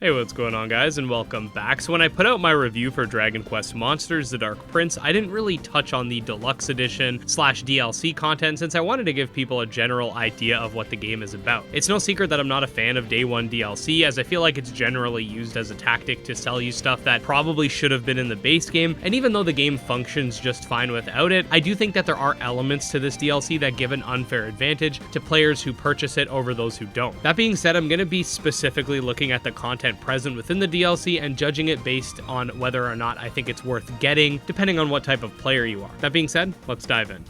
Hey, what's going on, guys, and welcome back. So when I put out my review for Dragon Quest Monsters: The Dark Prince, I didn't really touch on the deluxe edition / DLC content since I wanted to give people a general idea of what the game is about. It's no secret that I'm not a fan of Day 1 DLC, as I feel like it's generally used as a tactic to sell you stuff that probably should have been in the base game, and even though the game functions just fine without it, I do think that there are elements to this DLC that give an unfair advantage to players who purchase it over those who don't. That being said, I'm going to be specifically looking at the content present within the DLC and judging it based on whether or not I think it's worth getting, depending on what type of player you are. That being said, let's dive in.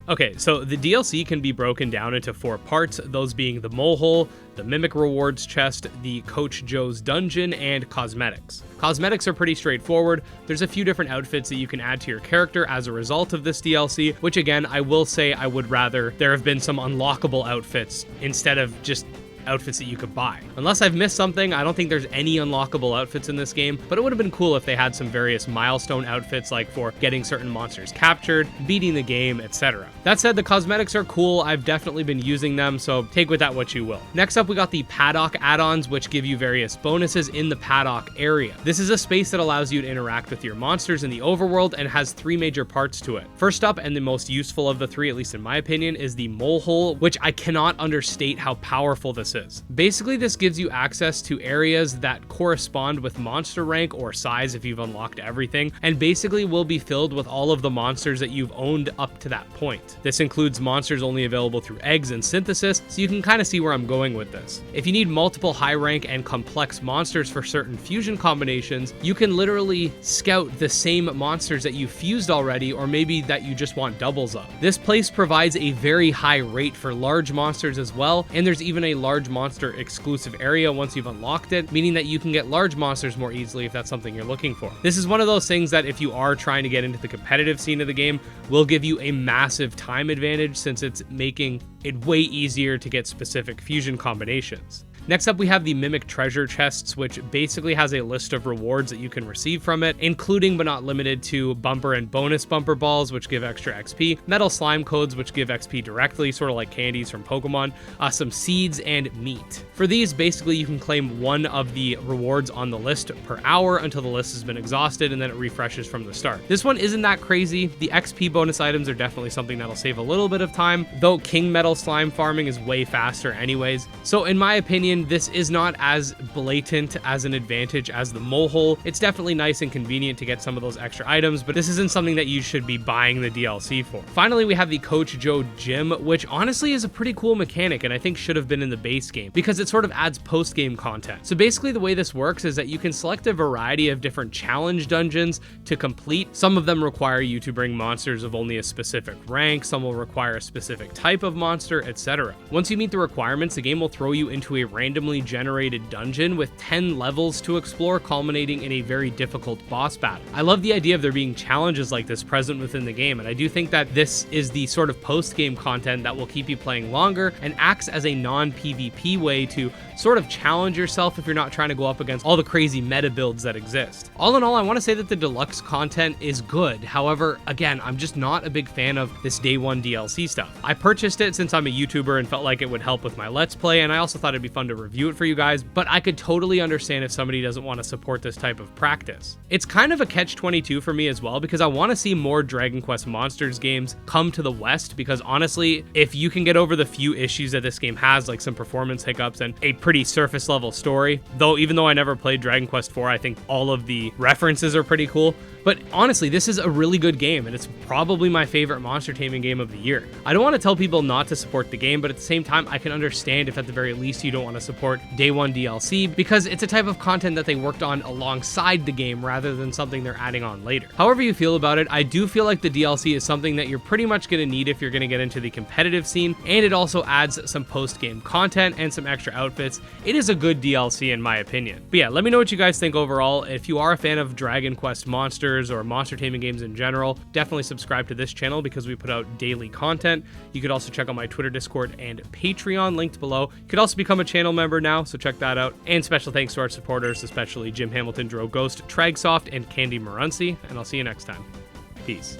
Okay, so the DLC can be broken down into 4 parts, those being the mole hole, the mimic rewards chest, the Coach Joe's dungeon, and cosmetics. Cosmetics are pretty straightforward. There's a few different outfits that you can add to your character as a result of this DLC, which again, I will say I would rather there have been some unlockable outfits instead of just outfits that you could buy. Unless I've missed something, I don't think there's any unlockable outfits in this game, but it would have been cool if they had some various milestone outfits, like for getting certain monsters captured, beating the game, etc. That said, the cosmetics are cool. I've definitely been using them, so take with that what you will. Next up, we got the paddock add-ons, which give you various bonuses in the paddock area. This is a space that allows you to interact with your monsters in the overworld and has 3 major parts to it. First up, and the most useful of the 3, at least in my opinion, is the mole hole, which I cannot understate how powerful this is. Basically, this gives you access to areas that correspond with monster rank or size if you've unlocked everything, and basically will be filled with all of the monsters that you've owned up to that point. This includes monsters only available through eggs and synthesis, so you can kind of see where I'm going with this. If you need multiple high rank and complex monsters for certain fusion combinations, you can literally scout the same monsters that you fused already, or maybe that you just want doubles of. This place provides a very high rate for large monsters as well, and there's even a large monster exclusive area once you've unlocked it, meaning that you can get large monsters more easily if that's something you're looking for. This is one of those things that if you are trying to get into the competitive scene of the game, will give you a massive time advantage since it's making it way easier to get specific fusion combinations. Next up, we have the Mimic Treasure Chests, which basically has a list of rewards that you can receive from it, including but not limited to bumper and bonus bumper balls, which give extra XP, metal slime codes, which give XP directly, sort of like candies from Pokemon, some seeds, and meat. For these, basically, you can claim one of the rewards on the list per hour until the list has been exhausted, and then it refreshes from the start. This one isn't that crazy. The XP bonus items are definitely something that'll save a little bit of time, though King Metal slime farming is way faster anyways. So in my opinion, this is not as blatant as an advantage as the mole hole. It's definitely nice and convenient to get some of those extra items, but this isn't something that you should be buying the DLC for. Finally, we have the Coach Joe Gym, which honestly is a pretty cool mechanic and I think should have been in the base game because it sort of adds post-game content. So basically the way this works is that you can select a variety of different challenge dungeons to complete. Some of them require you to bring monsters of only a specific rank, some will require a specific type of monster, etc. Once you meet the requirements, the game will throw you into a randomly generated dungeon with 10 levels to explore, culminating in a very difficult boss battle. I love the idea of there being challenges like this present within the game, and I do think that this is the sort of post-game content that will keep you playing longer and acts as a non-PvP way to sort of challenge yourself if you're not trying to go up against all the crazy meta builds that exist. All in all, I want to say that the deluxe content is good. However, again, I'm just not a big fan of this Day 1 DLC stuff. I purchased it since I'm a YouTuber and felt like it would help with my Let's Play, and I also thought it'd be fun to review it for you guys, but I could totally understand if somebody doesn't want to support this type of practice. It's kind of a catch-22 for me as well, because I want to see more Dragon Quest Monsters games come to the West, because honestly, if you can get over the few issues that this game has, like some performance hiccups and a pretty surface level story, though even though I never played Dragon Quest IV, I think all of the references are pretty cool. But honestly, this is a really good game, and it's probably my favorite monster taming game of the year. I don't want to tell people not to support the game, but at the same time, I can understand if at the very least you don't want to support Day 1 DLC, because it's a type of content that they worked on alongside the game rather than something they're adding on later. However you feel about it, I do feel like the DLC is something that you're pretty much going to need if you're going to get into the competitive scene, and it also adds some post-game content and some extra outfits. It is a good DLC in my opinion. But yeah, let me know what you guys think overall. If you are a fan of Dragon Quest Monsters or monster taming games in general, definitely subscribe to this channel because we put out daily content. You could also check out my Twitter, Discord, and Patreon linked below. You could also become a channel channel member now, so check that out. And special thanks to our supporters, especially Jim Hamilton, Dro Ghost, Tragsoft, and Candy Marunci, and I'll see you next time. Peace.